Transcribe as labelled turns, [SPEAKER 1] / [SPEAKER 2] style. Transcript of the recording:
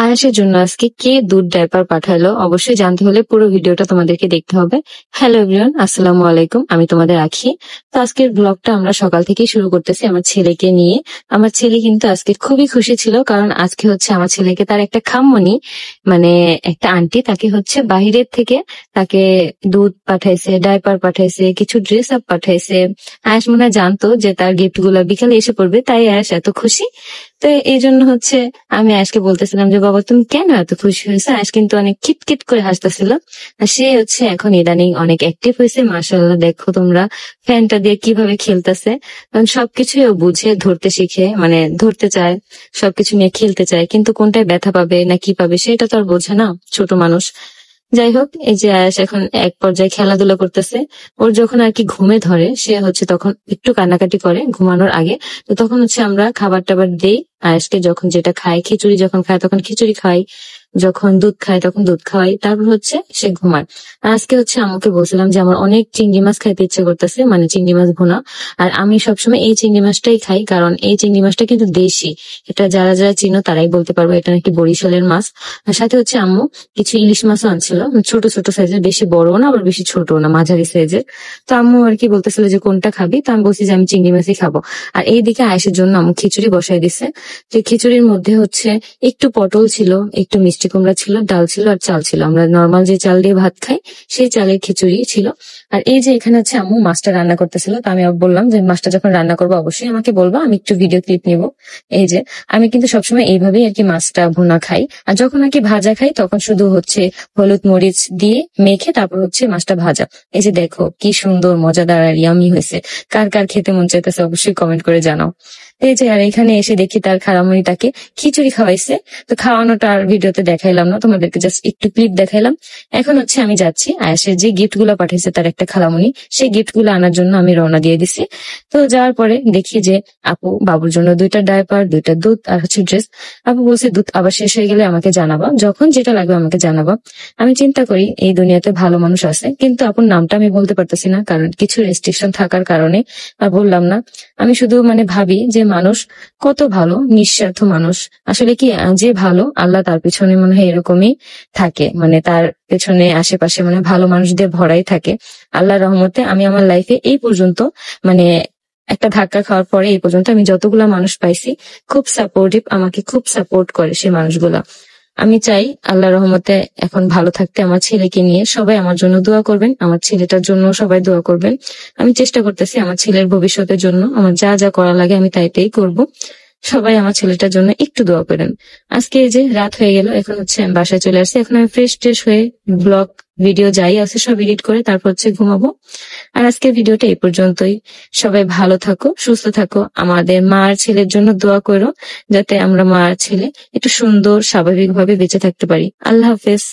[SPEAKER 1] আয়াসের জন্য আজকে কে দুধ ডাইপার পাঠালো অবশ্যই জানতে হলে পুরো ভিডিওটা তোমাদেরকে দেখতে হবে। হ্যালো এভরিওয়ান, আসসালামু আলাইকুম। আমি তোমাদের আখি। তো আজকের ব্লগটা আমরা সকাল থেকেই শুরু করতেছি আমার ছেলেকে নিয়ে। আমার ছেলে কিন্তু আজকে খুবই খুশি ছিল, কারণ আজকে হচ্ছে আমার ছেলেকে তার একটা খাম্মনি, মানে একটা আন্টি তাকে হচ্ছে বাহিরের থেকে তাকে দুধ পাঠাইছে, ডাইপার পাঠাইছে, কিছু ড্রেস আপ পাঠাইছে। আয়াস মনে হয় জানতো যে তার গিফট গুলা বিকালে এসে পড়বে, তাই আয়াস এত খুশি। তো এই জন্য হচ্ছে আমি আয়াসকে বলতেছিলাম যে বাবা তুমি কেন এত খুশি হয়েছে। আয়াস কিন্তু অনেক খিটখিট করে হাসতেছিল। আর সে হচ্ছে এখন ইদানিং অনেক অ্যাক্টিভ হয়েছে, মাশাআল্লাহ। দেখো তোমরা ফ্যানটা দিয়ে কিভাবে খেলতেছে, কারণ সবকিছুই ও বুঝে, ধরতে শিখে, মানে ধরতে চায়, সবকিছু নিয়ে খেলতে চায়, কিন্তু কোনটায় ব্যথা পাবে না কি পাবে সেটা তো আর বোঝে না, ছোট মানুষ। যাই হোক, এই যে আয়াস এখন এক পর্যায়ে খেলাধুলা করতেছে। ওর যখন আর কি ঘুমে ধরে, সে হচ্ছে তখন একটু কান্নাকাটি করে ঘুমানোর আগে। তো তখন হচ্ছে আমরা খাবার টাবার দেই আয়াসকে। যখন যেটা খায়, খিচুড়ি যখন খায় তখন খিচুড়ি খাই, যখন দুধ খায় তখন দুধ খাওয়াই, তারপর হচ্ছে সে ঘুমায়। আর আজকে হচ্ছে আমাকে বলছিলাম যে আমার অনেক চিংড়ি মাছ খাইতে ইচ্ছে করতেছে, মানে চিংড়ি মাছ ভুনা। আর আমি সবসময় এই চিংড়ি মাছটাই খাই, কারণ এই চিংড়ি মাছটা কিন্তু দেশি। এটা যারা যারা চিনো তারাই বলতে পারবো এটা নাকি বরিশালের মাছ। আর সাথে হচ্ছে আম্মু কিছু ইলিশ মাছও আনছিল, ছোট ছোট সাইজের, বেশি বড়ও না আবার বেশি ছোটও না, মাঝারি সাইজের। তো আম্মু আর কি বলতেছিল যে কোনটা খাবি, তো আমি বলছি যে আমি চিংড়ি মাছই খাবো। আর এইদিকে আয়েশের জন্য আম্মু খিচুড়ি বসাই দিছে। যে খিচুড়ির মধ্যে হচ্ছে একটু পটল ছিল, একটু মিষ্টি কুমড়া ছিল, ডাল ছিল আর চাল ছিল। আমরা নর্মাল যে চাল দিয়ে ভাত খাই সেই চালের খিচুড়ি ছিল। আর এই যে এখানে হচ্ছে আম্মু মাছটা রান্না করতেছিল, তো আমি বললাম যে মাছটা যখন রান্না করবো অবশ্যই আমাকে বলবো, আমি একটু ভিডিও ক্লিপ নিব। এই যে আমি কিন্তু সবসময় এইভাবেই আর কি মাছটা ভুনা খাই। আর যখন আর কি ভাজা খাই তখন শুধু হচ্ছে হলুদ মরিচ দিয়ে মেখে তারপর হচ্ছে মাছটা ভাজা। এই যে দেখো কি সুন্দর মজাদার আর ইয়ামি হয়েছে। কার কার খেতে মন চাইতেছে অবশ্যই কমেন্ট করে জানাও। এই যে আর এখানে এসে দেখি তার খালামণি তাকে খিচুড়ি খাওয়াইছে। তো খাওয়ানোটা আর ভিডিওতে দেখাইলাম না, তোমাদেরকে জাস্ট একটু ক্লিপ দেখাইলাম। এখন হচ্ছে আমি যাচ্ছি আয়াসের যে গিফট গুলো পাঠিয়েছে তার একটা খালামণি, সেই গিফট গুলো আনার জন্য আমি রওনা দিয়ে দিছি। তো যাওয়ার পরে দেখি যে আপু বাবুর জন্য 2টা ডায়পার, 2টা দুধ আর হচ্ছে ড্রেস। আপু বলছে দুধ আবার শেষ হয়ে গেলে আমাকে জানাবা, যখন যেটা লাগবে আমাকে জানাবা। আমি চিন্তা করি এই দুনিয়াতে ভালো মানুষ আছে, কিন্তু আপুর নামটা আমি বলতে পারতেছি না, কারণ কিছু রেস্ট্রিকশন থাকার কারণে আর বললাম না। আমি শুধু মানে ভাবি যে মানুষ কত ভালো, নিঃস্বার্থ মানুষ। আসলে কি যে ভালো আল্লাহ তার পিছনে মনে হয় এরকমই থাকে, মানে তার পেছনে আশেপাশে মানে ভালো মানুষদের ভরাই থাকে। আল্লাহর রহমতে আমি আমার লাইফে এই পর্যন্ত, মানে একটা ধাক্কা খাওয়ার পরে এই পর্যন্ত আমি যতগুলা মানুষ পাইছি খুব সাপোর্টিভ, আমাকে খুব সাপোর্ট করে সেই মানুষগুলা। আমি চাই আল্লাহর রহমতে এখন ভালো থাকতে। আমার ছেলেকে নিয়ে সবাই আমার জন্য দোয়া করবেন, আমার ছেলেটার জন্য সবাই দোয়া করবেন। আমি চেষ্টা করতেছি আমার ছেলের ভবিষ্যতের জন্য, আমার যা যা করা লাগে আমি তাই করব। সবাই আমার ছেলেটার জন্য একটু দোয়া করেন। আজকে এই যে রাত হয়ে গেল, এখন হচ্ছে আমি বাসায় চলে আসছি। এখন আমি ফ্রেশ ট্রেশ হয়ে ব্লগ ভিডিও যাই আছে সব এডিট করে তারপর হচ্ছে ঘুমাবো। আর আজকের ভিডিওটা এই পর্যন্তই। সবাই ভালো থাকো, সুস্থ থাকো। আমাদের মা আর ছেলের জন্য দোয়া করো, যাতে আমরা মা আর ছেলে একটু সুন্দর স্বাভাবিকভাবে বেঁচে থাকতে পারি। আল্লাহ হাফেজ।